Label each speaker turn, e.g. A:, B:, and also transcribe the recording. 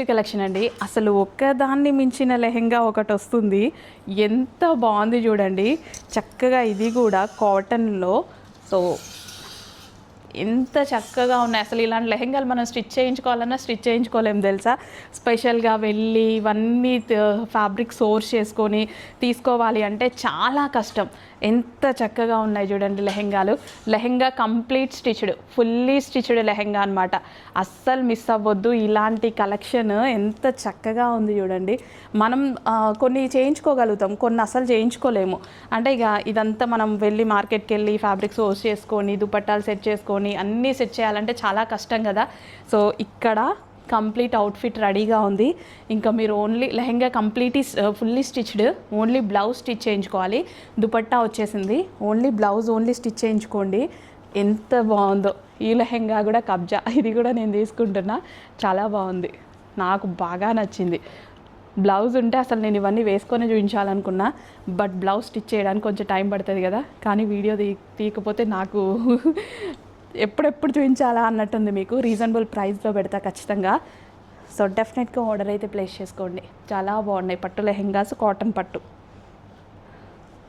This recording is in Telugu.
A: నెక్స్ట్ కలెక్షన్ అండి. అసలు ఒక్కదాన్ని మించిన లెహెంగా ఒకటి వస్తుంది. ఎంత బాగుంది చూడండి. చక్కగా ఇది కూడా కాటన్లో. సో ఎంత చక్కగా ఉన్నాయి. అసలు ఇలాంటి లెహెంగాలు మనం స్టిచ్ చేయించుకోవాలన్నా స్టిచ్ చేయించుకోలేము తెలుసా. స్పెషల్గా వెళ్ళి ఇవన్నీ ఫ్యాబ్రిక్ సోర్స్ చేసుకొని తీసుకోవాలి అంటే చాలా కష్టం. ఎంత చక్కగా ఉన్నాయి చూడండి లెహెంగాలు. Lehenga complete stitched, fully stitched lehenga అనమాట. అస్సలు మిస్ అవ్వద్దు. ఇలాంటి కలెక్షన్ ఎంత చక్కగా ఉంది చూడండి. మనం కొన్ని చేయించుకోగలుగుతాం, కొన్ని అస్సలు చేయించుకోలేము. అంటే ఇక ఇదంతా మనం వెళ్ళి మార్కెట్కి వెళ్ళి ఫ్యాబ్రిక్ సోర్స్ చేసుకొని దుపట్టాలు సెట్ చేసుకొని అన్నీ సెట్ చేయాలంటే చాలా కష్టం కదా. సో ఇక్కడ కంప్లీట్ అవుట్ఫిట్ రెడీగా ఉంది. ఇంకా మీరు only lehenga fully stitched, only blouse stitch చేయించుకోవాలి. దుపట్టా వచ్చేసింది, ఓన్లీ బ్లౌజ్ ఓన్లీ స్టిచ్ చేయించుకోండి. ఎంత బాగుందో ఈ లెహెంగా కూడా. కబ్జా ఇది కూడా నేను తీసుకుంటున్నా. చాలా బాగుంది, నాకు బాగా నచ్చింది. బ్లౌజ్ ఉంటే అసలు నేను ఇవన్నీ వేసుకొని చూపించాలనుకున్నా, బట్ బ్లౌజ్ స్టిచ్ చేయడానికి కొంచెం టైం పడుతుంది కదా. కానీ వీడియో తీయకపోతే నాకు ఎప్పుడెప్పుడు చూపించాలా అన్నట్టుంది. మీకు రీజనబుల్ ప్రైస్లో పెడతా ఖచ్చితంగా. సో డెఫినెట్గా ఆర్డర్ అయితే ప్లేస్ చేసుకోండి. చాలా బాగున్నాయి పట్టు లెహెంగాస్, కాటన్ పట్టు.